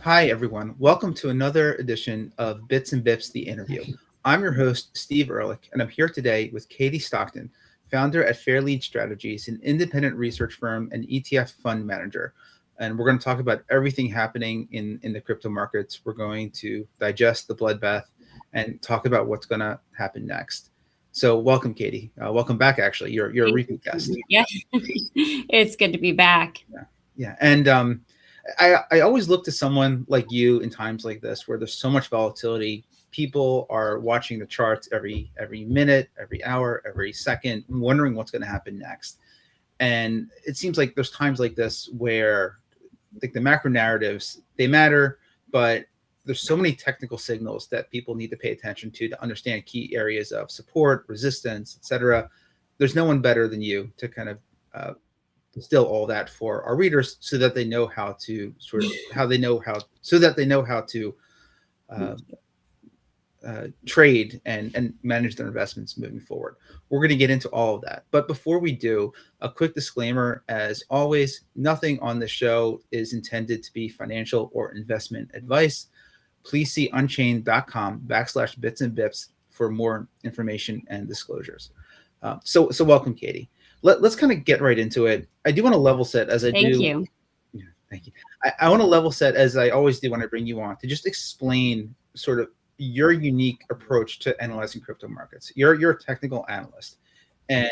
Hi, everyone. Welcome to another edition of Bits and Bips, the interview. I'm your host, Steve Ehrlich, and I'm here today with Katie Stockton, founder at Fairlead Strategies, an independent research firm and ETF fund manager. And we're going to talk about everything happening in the crypto markets. We're going to digest the bloodbath and talk about what's going to happen next. So welcome, Katie. Welcome back, actually. You're a repeat guest. Yeah, it's good to be back. Yeah. And I always look to someone like you in times like this where there's so much volatility. People are watching the charts every minute, every hour, every second, wondering what's going to happen next. And it seems like there's times like this where like the macro narratives, they matter, but there's so many technical signals that people need to pay attention to understand key areas of support, resistance, etc. There's no one better than you to kind of distill all that for our readers so that they know how to uh, trade and manage their investments moving forward. We're going to get into all of that. But before we do, a quick disclaimer, as always, nothing on the show is intended to be financial or investment advice. Please see unchained.com/bits and bips for more information and disclosures. So welcome, Katie. Let's kind of get right into it. I do want to level set as I Thank do. you. Yeah, thank you. I want to level set as I always do when I bring you on to just explain sort of your unique approach to analyzing crypto markets. You're a technical analyst, and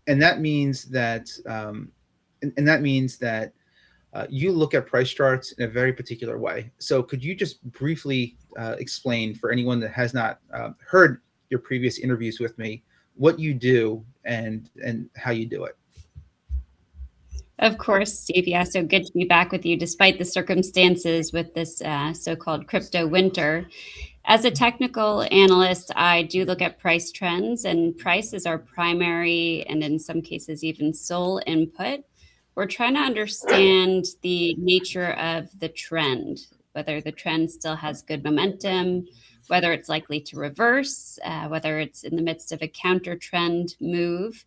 that means that you look at price charts in a very particular way. So could you just briefly explain for anyone that has not heard your previous interviews with me what you do and how you do it? Of course, Steve. Yeah, so good to be back with you despite the circumstances with this so-called crypto winter. As a technical analyst, I do look at price trends, and price is our primary and in some cases even sole input. We're trying to understand the nature of the trend, whether the trend still has good momentum, whether it's likely to reverse, whether it's in the midst of a counter trend move.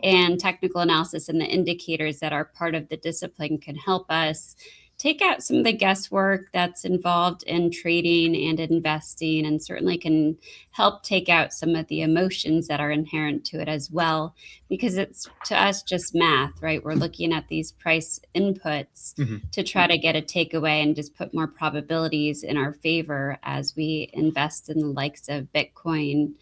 And technical analysis and the indicators that are part of the discipline can help us take out some of the guesswork that's involved in trading and investing, and certainly can help take out some of the emotions that are inherent to it as well, because it's to us just math, right? We're looking at these price inputs to try to get a takeaway and just put more probabilities in our favor as we invest in the likes of Bitcoin.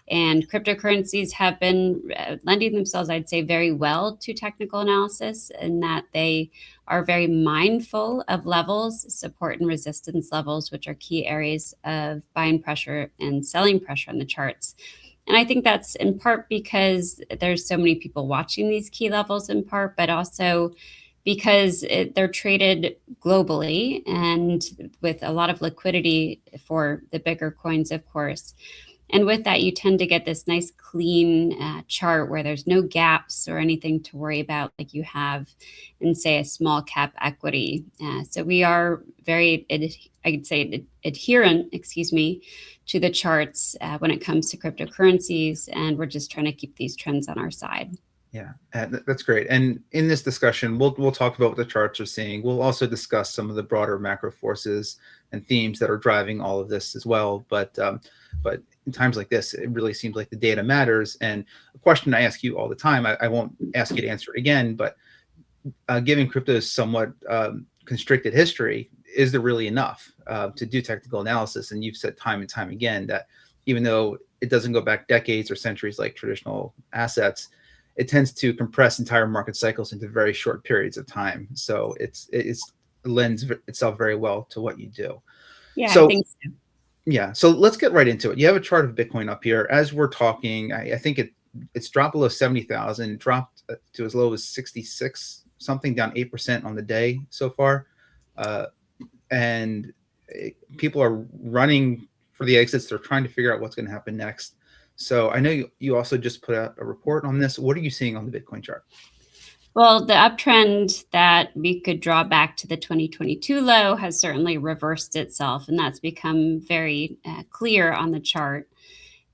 And cryptocurrencies have been lending themselves, I'd say, very well to technical analysis in that they are very mindful of levels, support and resistance levels, which are key areas of buying pressure and selling pressure on the charts. And I think that's in part because there's so many people watching these key levels in part, but also because they're traded globally and with a lot of liquidity for the bigger coins, of course. And with that, you tend to get this nice clean chart where there's no gaps or anything to worry about like you have in, say, a small cap equity. So we are very, I'd say, adherent, to the charts when it comes to cryptocurrencies. And we're just trying to keep these trends on our side. Yeah, that's great. And in this discussion, we'll talk about what the charts are seeing. We'll also discuss some of the broader macro forces and themes that are driving all of this as well. But in times like this, it really seems like the data matters. And a question I ask you all the time, I won't ask you to answer it again, but given crypto's somewhat constricted history, is there really enough to do technical analysis? And you've said time and time again that even though it doesn't go back decades or centuries like traditional assets, it tends to compress entire market cycles into very short periods of time. So it lends itself very well to what you do. Yeah, So, I think so. Yeah, so let's get right into it. You have a chart of Bitcoin up here. As we're talking, I think it's dropped below 70,000, dropped to as low as 66 something, down 8% on the day so far. And people are running for the exits. They're trying to figure out what's going to happen next. So I know you also just put out a report on this. What are you seeing on the Bitcoin chart? Well, the uptrend that we could draw back to the 2022 low has certainly reversed itself, and that's become very clear on the chart.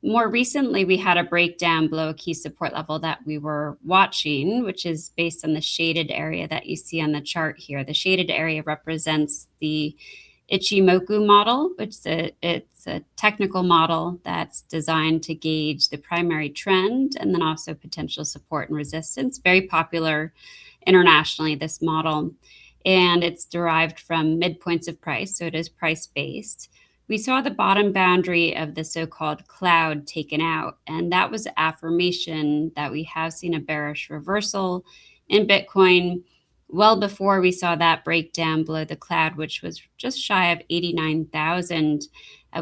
More recently, we had a breakdown below a key support level that we were watching, which is based on the shaded area that you see on the chart here. The shaded area represents the Ichimoku model, which it's a technical model that's designed to gauge the primary trend and then also potential support and resistance. Very popular internationally, this model. And it's derived from midpoints of price, so it is price-based. We saw the bottom boundary of the so-called cloud taken out, and that was affirmation that we have seen a bearish reversal in Bitcoin well before we saw that breakdown below the cloud, which was just shy of 89,000.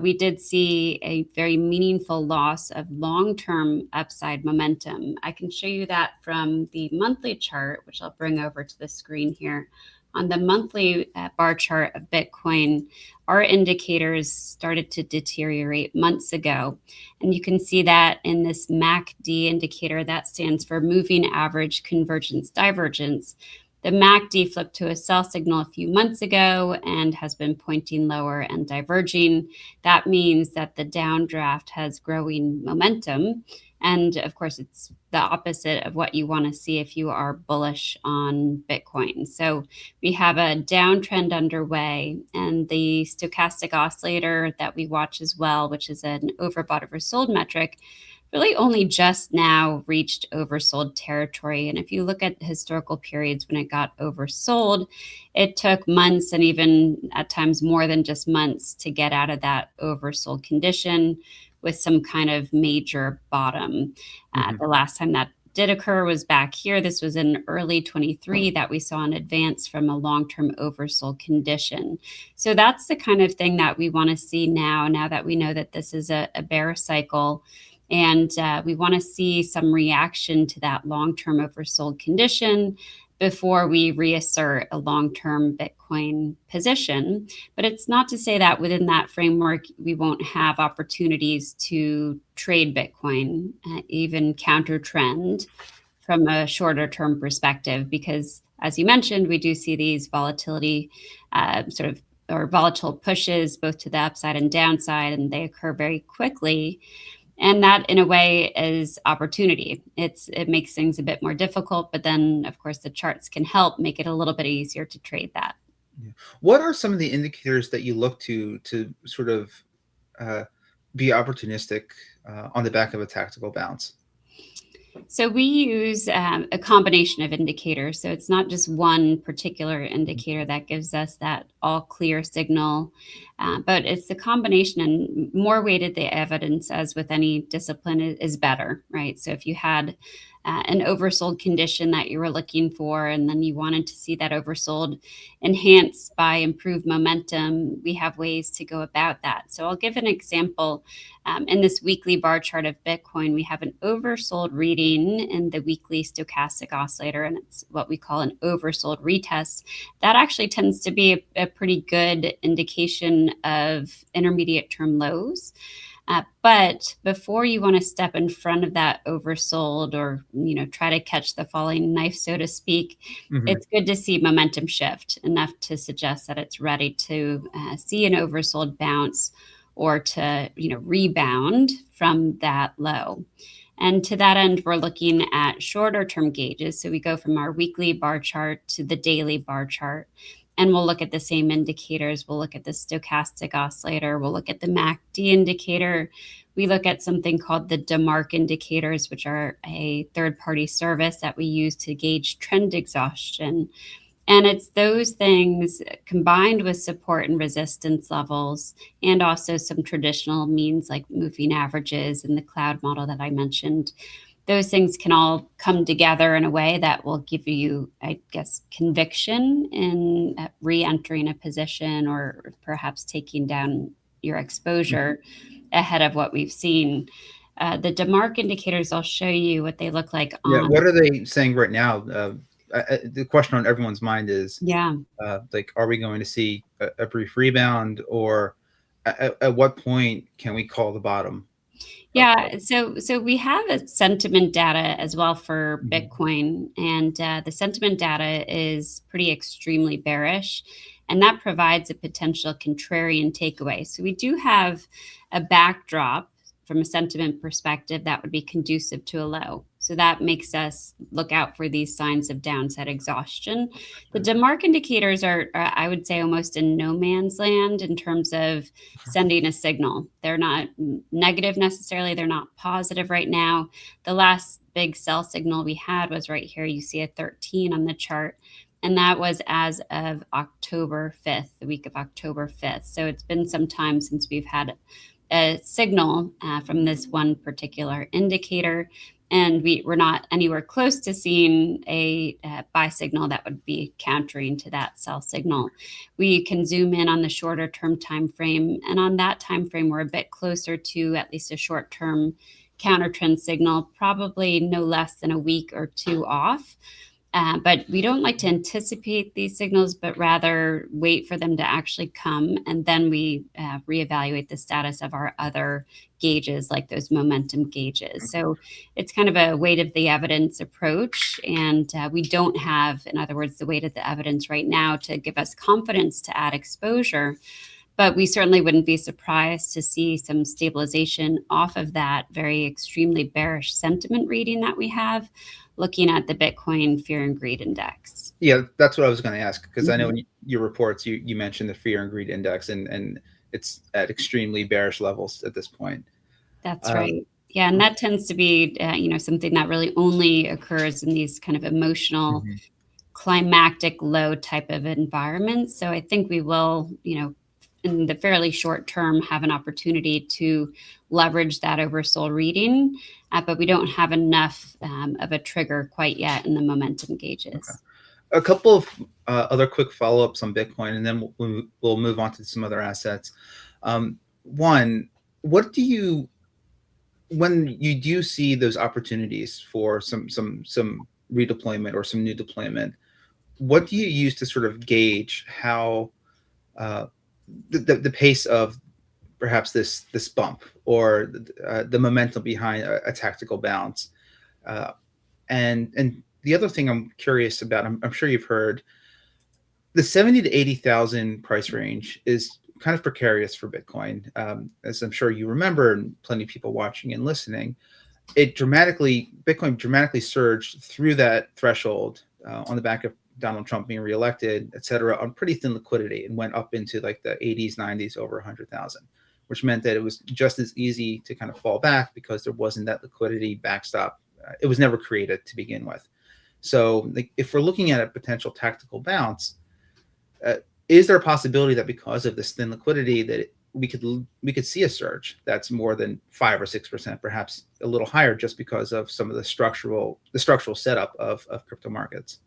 We did see a very meaningful loss of long-term upside momentum. I can show you that from the monthly chart, which I'll bring over to the screen here. On the monthly bar chart of Bitcoin, our indicators started to deteriorate months ago. And you can see that in this MACD indicator, that stands for moving average convergence divergence. The MACD flipped to a sell signal a few months ago and has been pointing lower and diverging. That means that the downdraft has growing momentum. And of course, it's the opposite of what you want to see if you are bullish on Bitcoin. So we have a downtrend underway, and the stochastic oscillator that we watch as well, which is an overbought oversold metric, really only just now reached oversold territory. And if you look at historical periods when it got oversold, it took months and even at times more than just months to get out of that oversold condition with some kind of major bottom. The last time that did occur was back here. This was in early 23 that we saw an advance from a long-term oversold condition. So that's the kind of thing that we want to see now that we know that this is a bear cycle. And we want to see some reaction to that long-term oversold condition before we reassert a long-term Bitcoin position. But it's not to say that within that framework, we won't have opportunities to trade Bitcoin, even counter trend from a shorter term perspective, because as you mentioned, we do see these volatility or volatile pushes both to the upside and downside, and they occur very quickly. And that, in a way, is opportunity. It makes things a bit more difficult, but then, of course, the charts can help make it a little bit easier to trade that. Yeah. What are some of the indicators that you look to sort of be opportunistic on the back of a tactical bounce? So we use a combination of indicators. So it's not just one particular indicator that gives us that all clear signal, but it's the combination, and more weighted the evidence, as with any discipline, is better, right? So if you had an oversold condition that you were looking for, and then you wanted to see that oversold enhanced by improved momentum, we have ways to go about that. So I'll give an example. In this weekly bar chart of Bitcoin, we have an oversold reading in the weekly stochastic oscillator, and it's what we call an oversold retest. That actually tends to be a pretty good indication of intermediate term lows. But before you want to step in front of that oversold or try to catch the falling knife, so to speak, it's good to see momentum shift enough to suggest that it's ready to see an oversold bounce or to rebound from that low. And to that end, we're looking at shorter term gauges. So we go from our weekly bar chart to the daily bar chart. And we'll look at the same indicators. We'll look at the stochastic oscillator. We'll look at the MACD indicator. We look at something called the DeMark indicators, which are a third-party service that we use to gauge trend exhaustion. And it's those things combined with support and resistance levels, and also some traditional means like moving averages and the cloud model that I mentioned. Those things can all come together in a way that will give you, I guess, conviction in re-entering a position or perhaps taking down your exposure ahead of what we've seen. The DeMark indicators, I'll show you what they look like. What are they saying right now? The question on everyone's mind is, are we going to see a brief rebound, or at what point can we call the bottom? Yeah, so we have a sentiment data as well for Bitcoin, and the sentiment data is pretty extremely bearish, and that provides a potential contrarian takeaway. So we do have a backdrop from a sentiment perspective, that would be conducive to a low. So that makes us look out for these signs of downside exhaustion. The DeMark indicators are, I would say, almost in no man's land in terms of sending a signal. They're not negative necessarily. They're not positive right now. The last big sell signal we had was right here. You see a 13 on the chart. And that was as of October 5th, the week of October 5th. So it's been some time since we've had a signal from this one particular indicator. And we're not anywhere close to seeing a buy signal that would be countering to that sell signal. We can zoom in on the shorter term time frame. And on that time frame, we're a bit closer to at least a short term counter trend signal, probably no less than a week or two off. But we don't like to anticipate these signals, but rather wait for them to actually come. And then we reevaluate the status of our other gauges, like those momentum gauges. So it's kind of a weight of the evidence approach. And we don't have, in other words, the weight of the evidence right now to give us confidence to add exposure. But we certainly wouldn't be surprised to see some stabilization off of that very extremely bearish sentiment reading that we have, looking at the Bitcoin Fear and Greed Index. Yeah, that's what I was going to ask, because I know in your reports you mentioned the Fear and Greed Index, and it's at extremely bearish levels at this point. That's right. Yeah, and that tends to be something that really only occurs in these kind of emotional, climactic low type of environments. So I think we will, in the fairly short term, have an opportunity to leverage that oversold reading, but we don't have enough of a trigger quite yet in the momentum gauges. Okay. A couple of other quick follow-ups on Bitcoin, and then we'll move on to some other assets. One, when you do see those opportunities for some redeployment or some new deployment, what do you use to sort of gauge how the pace of perhaps this bump or the momentum behind a tactical bounce? And the other thing I'm curious about, I'm sure you've heard, the 70 to 80,000 price range is kind of precarious for Bitcoin. As I'm sure you remember, and plenty of people watching and listening, Bitcoin dramatically surged through that threshold on the back of Donald Trump being reelected, et cetera, on pretty thin liquidity, and went up into like the 80s, 90s, over 100,000, which meant that it was just as easy to kind of fall back because there wasn't that liquidity backstop. It was never created to begin with. So if we're looking at a potential tactical bounce, is there a possibility that because of this thin liquidity that we could see a surge that's more than 5 or 6%, perhaps a little higher, just because of some of the structural setup of crypto markets?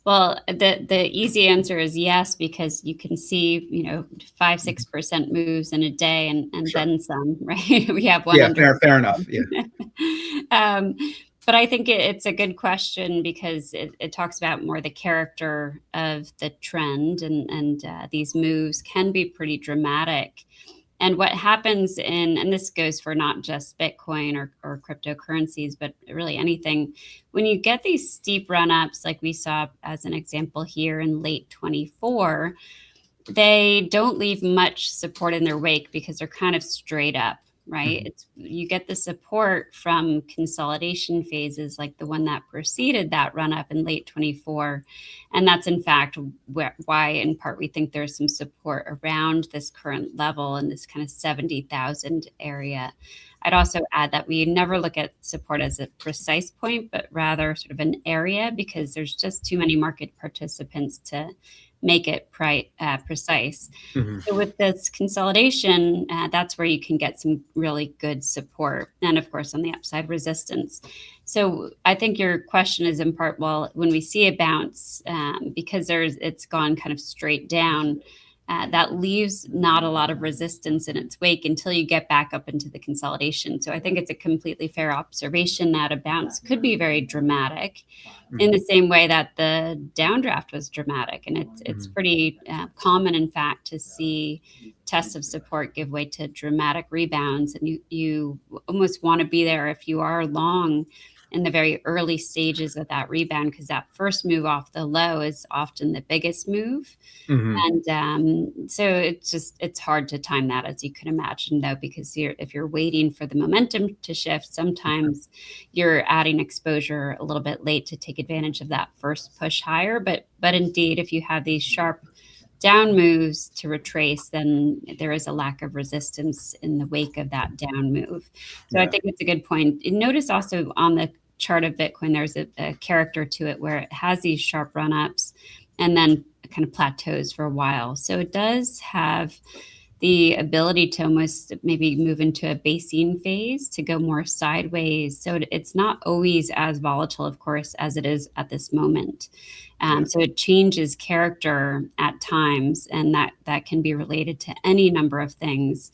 Well, the easy answer is yes, because you can see 5-6% moves in a day and Sure. then some, right? We have one. Yeah, fair enough. Yeah. But I think it's a good question because it talks about more the character of the trend, and these moves can be pretty dramatic. And what happens and this goes for not just Bitcoin or cryptocurrencies, but really anything, when you get these steep run-ups, like we saw as an example here in late 24, they don't leave much support in their wake because they're kind of straight up, right? You get the support from consolidation phases like the one that preceded that run up in late 24. And that's in fact why in part we think there's some support around this current level in this kind of 70,000 area. I'd also add that we never look at support as a precise point, but rather sort of an area, because there's just too many market participants to make it precise. So with this consolidation, that's where you can get some really good support. And of course, on the upside, resistance. So I think your question is in part, well, when we see a bounce, because it's gone kind of straight down, that leaves not a lot of resistance in its wake until you get back up into the consolidation. So I think it's a completely fair observation that a bounce could be very dramatic in the same way that the downdraft was dramatic. And it's pretty common, in fact, to see tests of support give way to dramatic rebounds. And you almost want to be there if you are long in the very early stages of that rebound, because that first move off the low is often the biggest move. Mhm. And so it's hard to time that, as you can imagine, though, because if you're waiting for the momentum to shift, sometimes you're adding exposure a little bit late to take advantage of that first push higher. But indeed, if you have these sharp down moves to retrace, then there is a lack of resistance in the wake of that down move. So I Yeah. think it's a good point. And notice also on the chart of Bitcoin, there's a character to it where it has these sharp run-ups and then kind of plateaus for a while. So it does have the ability to almost maybe move into a basing phase, to go more sideways. So it's not always as volatile, of course, as it is at this moment. Yeah. So it changes character at times, and that can be related to any number of things.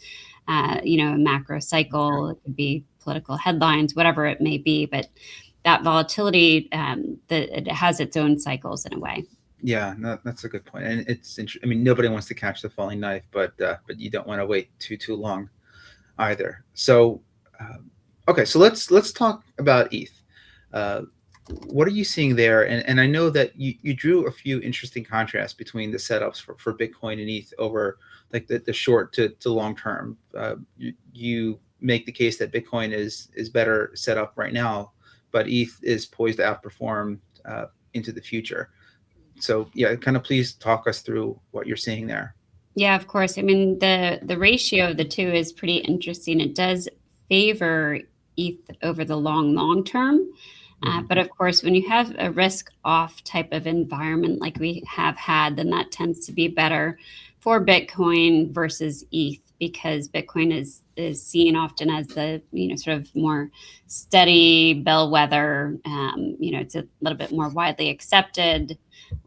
A macro cycle, it could be political headlines, whatever it may be. But that volatility, it has its own cycles in a way. Yeah, no, that's a good point. And I mean, nobody wants to catch the falling knife, but you don't want to wait too long either. So, okay, so let's talk about ETH. What are you seeing there? And I know that you drew a few interesting contrasts between the setups for Bitcoin and ETH over like the short to long term. You make the case that Bitcoin is better set up right now, but ETH is poised to outperform into the future. So yeah, kind of please talk us through what you're seeing there. Yeah, of course. I mean, the ratio of the two is pretty interesting. It does favor ETH over the long term. Mhm. But of course, when you have a risk off type of environment like we have had, then that tends to be better for Bitcoin versus ETH, because Bitcoin is seen often as the sort of more steady bellwether. It's a little bit more widely accepted,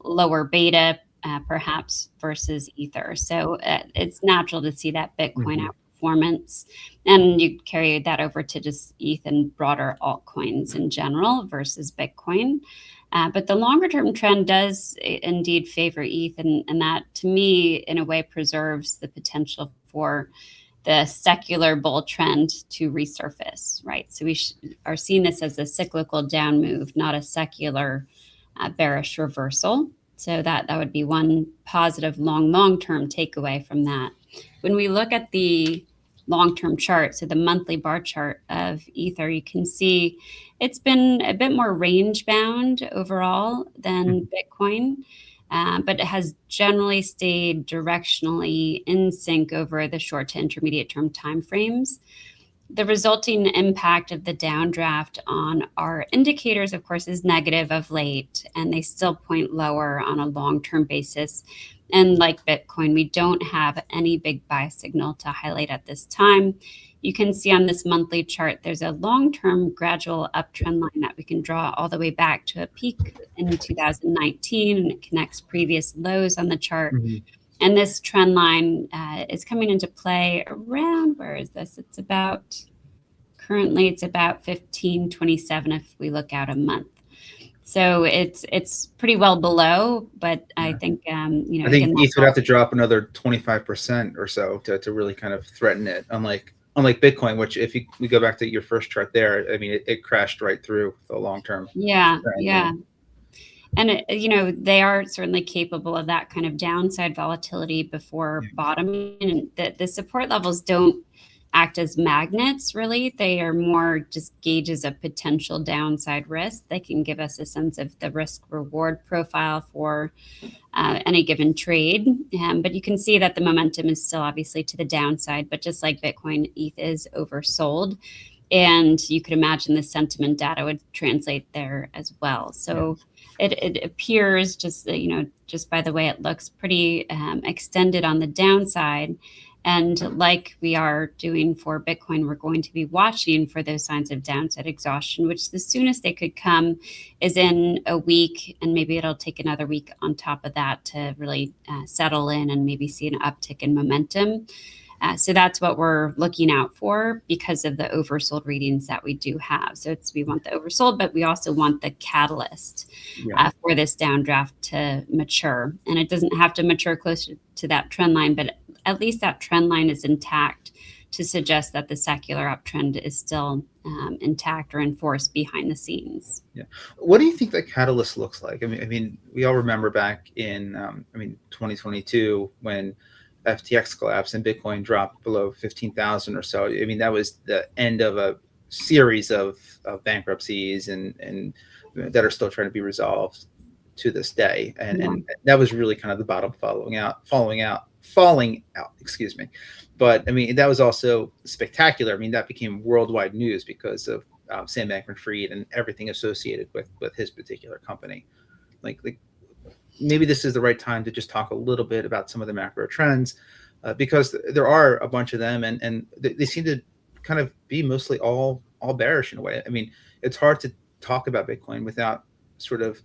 lower beta, perhaps, versus Ether. So it's natural to see that Bitcoin Mhm. outperformance, and you carry that over to just ETH and broader altcoins in general versus Bitcoin. But the longer term trend does indeed favor ETH, and that to me, in a way, preserves the potential for the secular bull trend to resurface, right? So we are seeing this as a cyclical down move, not a secular bearish reversal. So that would be one positive long-term takeaway from that. When we look at the long-term chart, so the monthly bar chart of Ether, you can see it's been a bit more range-bound overall than Mhm. Bitcoin, but it has generally stayed directionally in sync over the short to intermediate term timeframes. The resulting impact of the downdraft on our indicators, of course, is negative of late, and they still point lower on a long-term basis. And like Bitcoin, we don't have any big buy signal to highlight at this time. You can see on this monthly chart, there's a long-term gradual uptrend line that we can draw all the way back to a peak in 2019, and it connects previous lows on the chart. Mhm. And this trend line is coming into play around, where is this? Currently it's about 1527 if we look out a month. So it's pretty well below, but I Yeah. think, I think again, ETH would have to drop another 25% or so to really kind of threaten it. Unlike Bitcoin, which if we go back to your first chart there, I mean, it crashed right through the long term yeah, trend. yeah. And they are certainly capable of that kind of downside volatility before Yeah. bottoming. And the support levels don't act as magnets, really. They are more just gauges of potential downside risk. They can give us a sense of the risk reward profile for any given trade. But you can see that the momentum is still obviously to the downside. But just like Bitcoin, ETH is oversold. And you could imagine the sentiment data would translate there as well. So it appears, just by the way it looks, pretty extended on the downside. And like we are doing for Bitcoin, we're going to be watching for those signs of downside exhaustion, which the soonest they could come is in a week. And maybe it'll take another week on top of that to really settle in and maybe see an uptick in momentum. So that's what we're looking out for because of the oversold readings that we do have. So we want the oversold, but we also want the catalyst Yeah. for this downdraft to mature. And it doesn't have to mature closer to that trend line, but at least that trend line is intact to suggest that the secular uptrend is still intact or enforced behind the scenes. Yeah. What do you think that catalyst looks like? I mean, we all remember back in, 2022 when FTX collapsed and Bitcoin dropped below 15,000 or so. I mean, that was the end of a series of bankruptcies and that are still trying to be resolved to this day. And that was really kind of the bottom falling out, excuse me. But I mean, that was also spectacular. I mean, that became worldwide news because of Sam Bankman-Fried and everything associated with his particular company. Like maybe this is the right time to just talk a little bit about some of the macro trends, because there are a bunch of them, and they seem to kind of be mostly all bearish in a way. I mean, it's hard to talk about Bitcoin without sort of,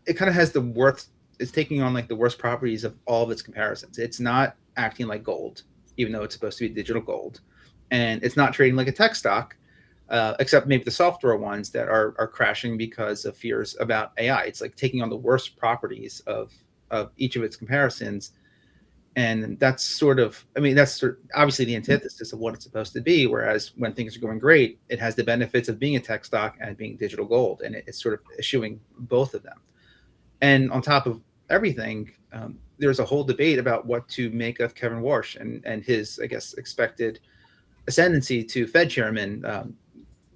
it kind of has the worst, it's taking on like the worst properties of all of its comparisons. It's not acting like gold, even though it's supposed to be digital gold, and it's not trading like a tech stock, except maybe the software ones that are crashing because of fears about AI. It's like taking on the worst properties of each of its comparisons. And that's sort of, I mean, that's obviously the antithesis of what it's supposed to be. Whereas when things are going great, it has the benefits of being a tech stock and being digital gold. And it's sort of eschewing both of them. And on top of everything, there's a whole debate about what to make of Kevin Warsh and his, I guess, expected ascendancy to Fed chairman,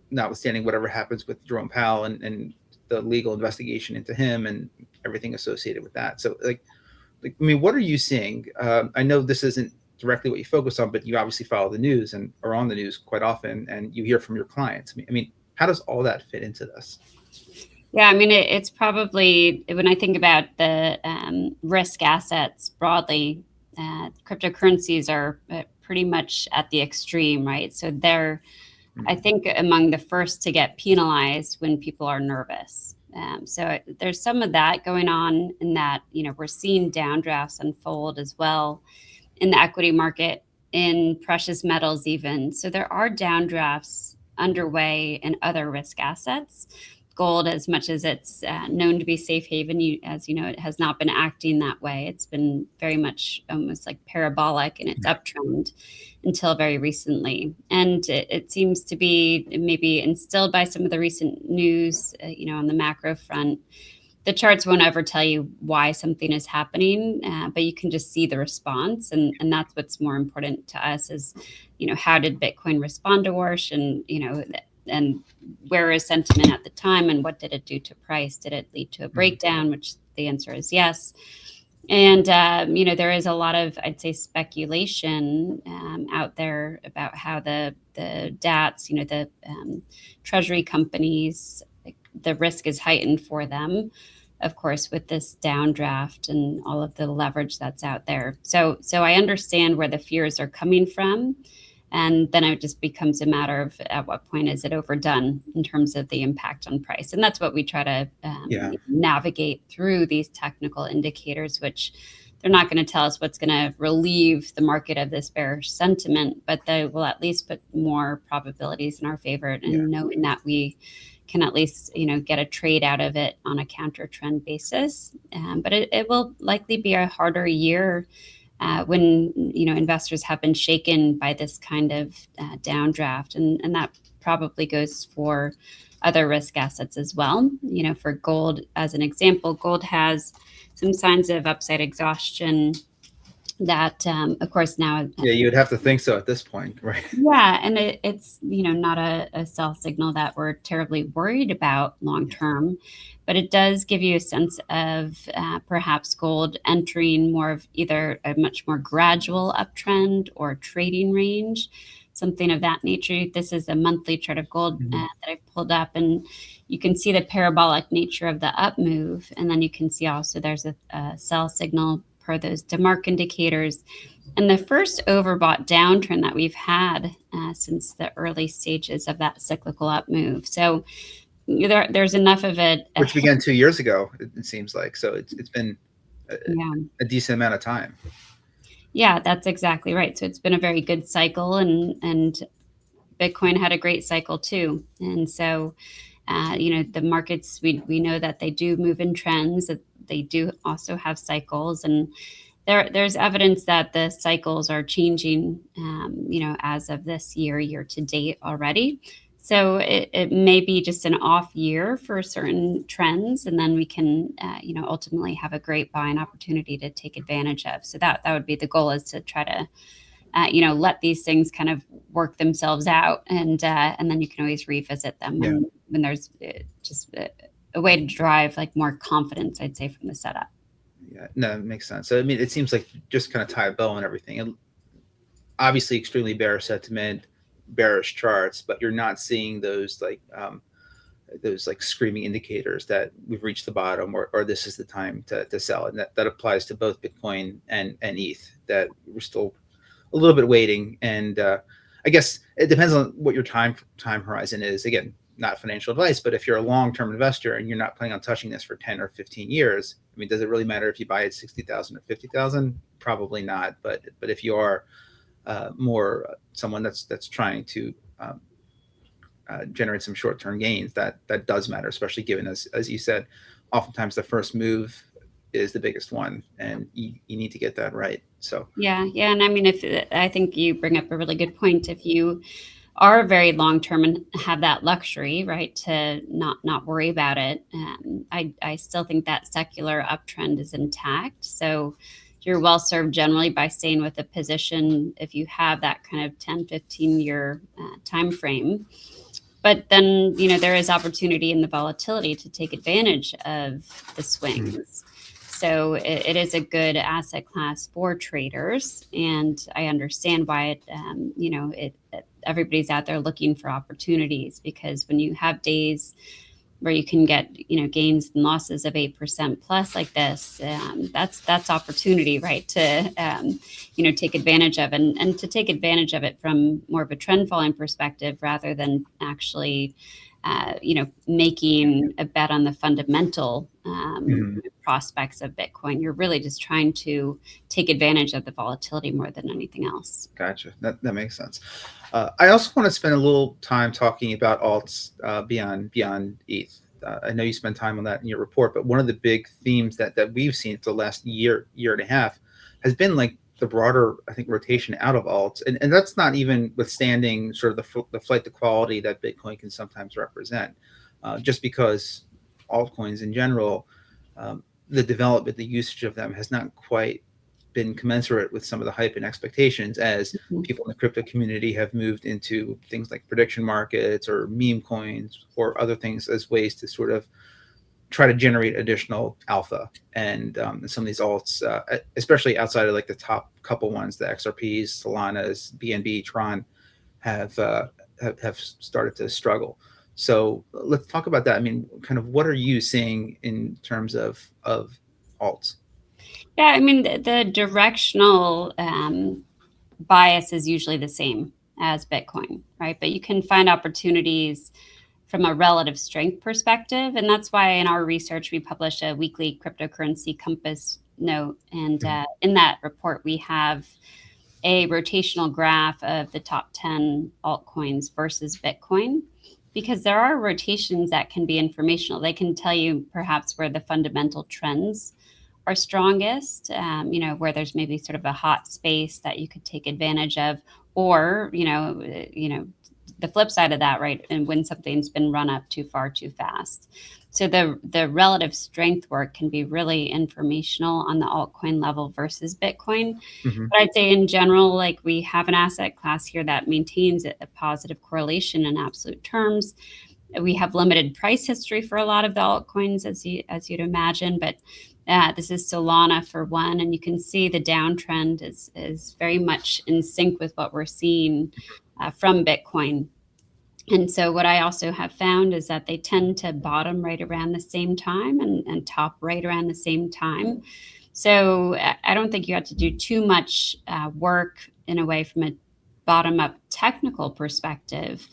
notwithstanding whatever happens with Jerome Powell and the legal investigation into him and everything associated with that. So I mean, what are you seeing? I know this isn't directly what you focus on, but you obviously follow the news and are on the news quite often, and you hear from your clients. I mean, how does all that fit into this? Yeah, I mean, it's probably, when I think about the risk assets broadly, cryptocurrencies are pretty much at the extreme, right? So they're, I think, among the first to get penalized when people are nervous. So there's some of that going on in that, we're seeing downdrafts unfold as well in the equity market, in precious metals even. So there are downdrafts underway in other risk assets. Gold, as much as it's known to be safe haven, as you know, it has not been acting that way. It's been very much almost like parabolic in its uptrend until very recently. And it seems to be maybe instilled by some of the recent news, on the macro front. The charts won't ever tell you why something is happening, but you can just see the response. And that's what's more important to us is, how did Bitcoin respond to Warsh, and where is sentiment at the time, and what did it do to price? Did it lead to a breakdown? Which the answer is yes. And, there is a lot of, I'd say, speculation out there about how the DATs, the treasury companies, the risk is heightened for them, of course, with this downdraft and all of the leverage that's out there. So I understand where the fears are coming from. And then it just becomes a matter of at what point is it overdone in terms of the impact on price. And that's what we try to navigate through these technical indicators, which they're not going to tell us what's going to relieve the market of this bearish sentiment, but they will at least put more probabilities in our favor, and knowing that we can at least, get a trade out of it on a counter trend basis. But it will likely be a harder year when investors have been shaken by this kind of downdraft, and that probably goes for other risk assets as well. For gold, as an example, gold has some signs of upside exhaustion that, of course, now. You would have to think so at this point, right? Yeah, and it's not a sell signal that we're terribly worried about long term, but it does give you a sense of perhaps gold entering more of either a much more gradual uptrend or trading range, something of that nature. This is a monthly chart of gold that I've pulled up, and you can see the parabolic nature of the up move, and then you can see also there's a sell signal per those DeMark indicators. And the first overbought downturn that we've had since the early stages of that cyclical up move. So there's enough of it. Which began 2 years ago, it seems like. So it's been a decent amount of time. Yeah, that's exactly right. So it's been a very good cycle, and Bitcoin had a great cycle too. And so, the markets, we know that they do move in trends, that they do also have cycles, and there's evidence that the cycles are changing, as of this year to date already. So it may be just an off year for certain trends, and then we can, ultimately have a great buying opportunity to take advantage of. So that would be the goal, is to try to, let these things kind of work themselves out, and then you can always revisit them when there's just a way to drive like more confidence, I'd say, from the setup. Yeah, no, it makes sense. So, I mean, it seems like just kind of tie a bow on everything. And obviously, extremely bearish sentiment, bearish charts, but you're not seeing those like screaming indicators that we've reached the bottom, or this is the time to sell. And that applies to both Bitcoin and ETH, that we're still a little bit waiting. And I guess it depends on what your time horizon is. Again, not financial advice, but if you're a long-term investor and you're not planning on touching this for 10 or 15 years, I mean, does it really matter if you buy at 60,000 or 50,000? Probably not. But if you are more someone that's trying to generate some short-term gains, that does matter, especially given, as you said, oftentimes the first move is the biggest one, and you need to get that right. So Yeah. And I mean, I think you bring up a really good point. If you are very long term and have that luxury, right, to not worry about it, I still think that secular uptrend is intact. So you're well served generally by staying with a position if you have that kind of 10-15 year time frame. But then, there is opportunity in the volatility to take advantage of the swings. So it is a good asset class for traders, and I understand why everybody's out there looking for opportunities, because when you have days where you can get gains and losses of 8% plus like this, that's opportunity, right, to take advantage of, and to take advantage of it from more of a trend following perspective, rather than actually making a bet on the fundamental prospects of Bitcoin. You're really just trying to take advantage of the volatility more than anything else. Gotcha. That makes sense. I also want to spend a little time talking about alts beyond ETH. I know you spend time on that in your report, but one of the big themes that we've seen for the last year and a half has been like the broader, I think, rotation out of alts, and that's not even withstanding sort of the flight to quality that Bitcoin can sometimes represent, just because altcoins in general, the development, the usage of them has not quite been commensurate with some of the hype and expectations, as people in the crypto community have moved into things like prediction markets or meme coins or other things as ways to sort of try to generate additional alpha. And some of these alts, especially outside of like the top couple ones, the XRPs, Solanas, BNB, Tron, have started to struggle. So let's talk about that. I mean, kind of what are you seeing in terms of alts? Yeah, I mean, the directional bias is usually the same as Bitcoin, right? But you can find opportunities from a relative strength perspective. And that's why in our research, we publish a weekly cryptocurrency compass note. And in that report, we have a rotational graph of the top 10 altcoins versus Bitcoin, because there are rotations that can be informational. They can tell you perhaps where the fundamental trends are strongest, where there's maybe sort of a hot space that you could take advantage of, or, the flip side of that, right? And when something's been run up too far, too fast. So the relative strength work can be really informational on the altcoin level versus Bitcoin. But I'd say in general, like, we have an asset class here that maintains a positive correlation in absolute terms. We have limited price history for a lot of the altcoins, as you'd imagine, but this is Solana for one, and you can see the downtrend is very much in sync with what we're seeing from Bitcoin. And so what I also have found is that they tend to bottom right around the same time and top right around the same time. So I don't think you have to do too much work in a way from a bottom-up technical perspective,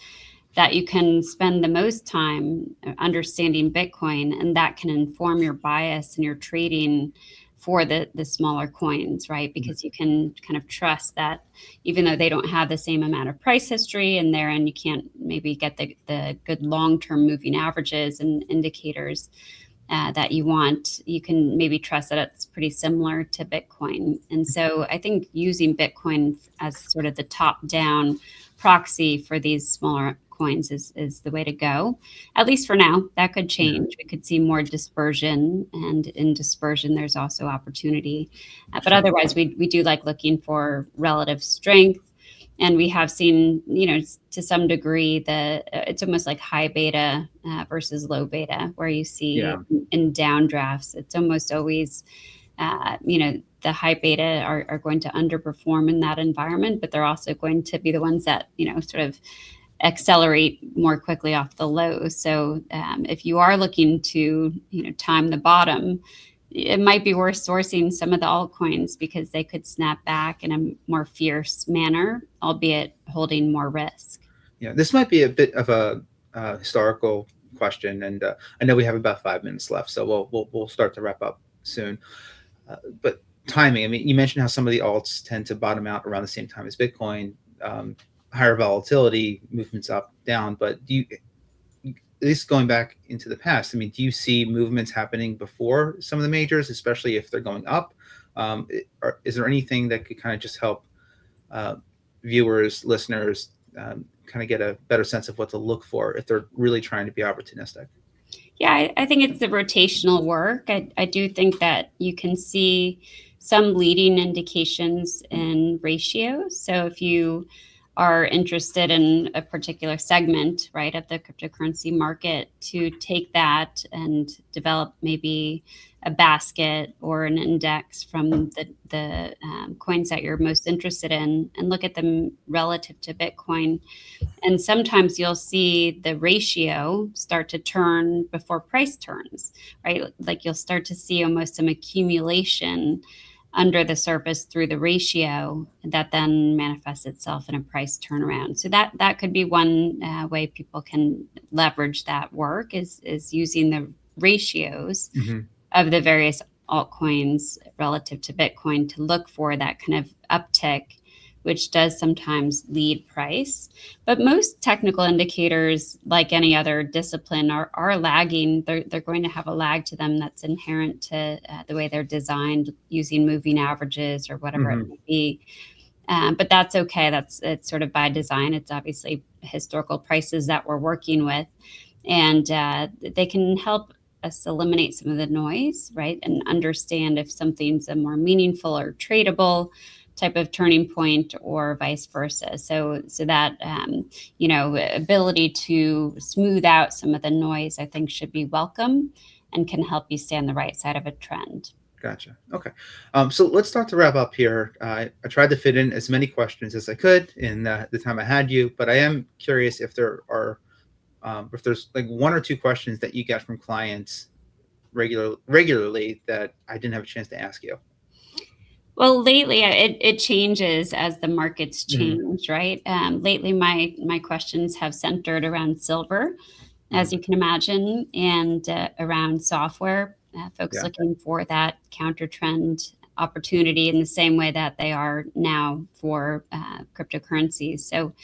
that you can spend the most time understanding Bitcoin, and that can inform your bias and your trading for the smaller coins, right? Because you can kind of trust that even though they don't have the same amount of price history, and therein you can't maybe get the good long-term moving averages and indicators, that you want, you can maybe trust that it's pretty similar to Bitcoin. And so I think using Bitcoin as sort of the top-down proxy for these smaller coins is the way to go, at least for now. That could change. We could see more dispersion, and in dispersion, there's also opportunity. But otherwise, we do like looking for relative strength. And we have seen, to some degree, it's almost like high beta versus low beta, where you see in downdrafts, it's almost always, the high beta are going to underperform in that environment, but they're also going to be the ones that, sort of accelerate more quickly off the low. So if you are looking to, time the bottom, it might be worth sourcing some of the altcoins because they could snap back in a more fierce manner, albeit holding more risk. Yeah, this might be a bit of a historical question, and I know we have about 5 minutes left, so we'll start to wrap up soon. But timing, I mean, you mentioned how some of the alts tend to bottom out around the same time as Bitcoin, higher volatility, movements up, down. But do you, at least going back into the past, I mean, do you see movements happening before some of the majors, especially if they're going up? Is there anything that could kind of just help viewers, listeners, kind of get a better sense of what to look for if they're really trying to be opportunistic? Yeah, I think it's the rotational work. I do think that you can see some leading indications in ratios. So if you are interested in a particular segment, right, of the cryptocurrency market, to take that and develop maybe a basket or an index from the coins that you're most interested in and look at them relative to Bitcoin. And sometimes you'll see the ratio start to turn before price turns, right? Like you'll start to see almost some accumulation under the surface through the ratio that then manifests itself in a price turnaround. So that could be one way people can leverage that work is using the ratios of the various altcoins relative to Bitcoin to look for that kind of uptick, which does sometimes lead price. But most technical indicators, like any other discipline, are lagging. They're going to have a lag to them that's inherent to the way they're designed, using moving averages or whatever it may be. But that's okay. It's sort of by design. It's obviously historical prices that we're working with, and they can help us eliminate some of the noise, right? And understand if something's a more meaningful or tradable type of turning point or vice versa. So that, ability to smooth out some of the noise, I think, should be welcome and can help you stay on the right side of a trend. Gotcha. Okay. So let's start to wrap up here. I tried to fit in as many questions as I could in the time I had you, but I am curious if there's like one or two questions that you get from clients regularly that I didn't have a chance to ask you. Well, lately it changes as the markets change, right? Lately, my questions have centered around silver, as you can imagine, and around software. Folks looking for that counter trend opportunity in the same way that they are now for cryptocurrencies. So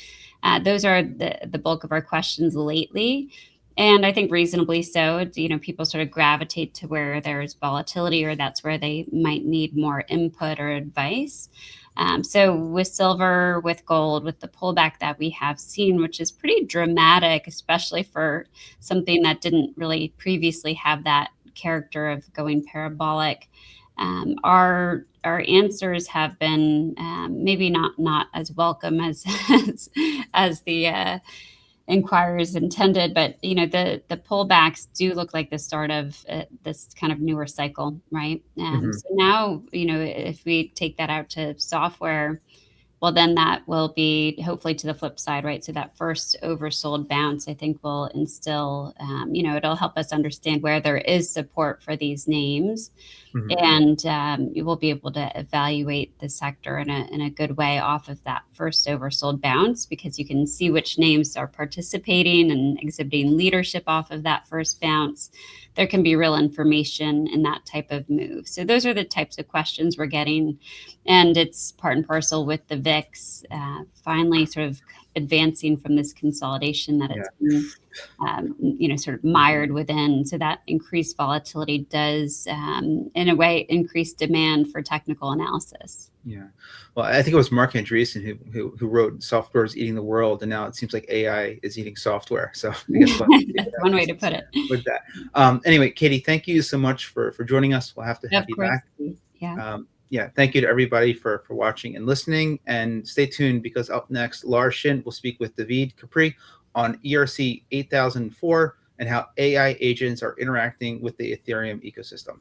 those are the bulk of our questions lately. And I think reasonably so. People sort of gravitate to where there's volatility, or that's where they might need more input or advice. So with silver, with gold, with the pullback that we have seen, which is pretty dramatic, especially for something that didn't really previously have that character of going parabolic, our answers have been maybe not as welcome as the inquirers intended, but the pullbacks do look like the start of this kind of newer cycle, right? So now, if we take that out to software, well, then that will be hopefully to the flip side, right? So that first oversold bounce, I think, will instill, it'll help us understand where there is support for these names. And you will be able to evaluate the sector in a good way off of that first oversold bounce, because you can see which names are participating and exhibiting leadership off of that first bounce. There can be real information in that type of move. So those are the types of questions we're getting. And it's part and parcel with the VIX finally sort of advancing from this consolidation that it's been sort of mired within. So that increased volatility does, in a way, increase demand for technical analysis. Yeah, well, I think it was Mark Andreessen who wrote "Software is eating the world," and now it seems like AI is eating software. So I guess that's one way to put it. With that, anyway, Katie, thank you so much for joining us. We'll have to have you back. Yeah. Yeah, thank you to everybody for watching and listening, and stay tuned because up next, Lars Shin will speak with David Capri on ERC 8004 and how AI agents are interacting with the Ethereum ecosystem.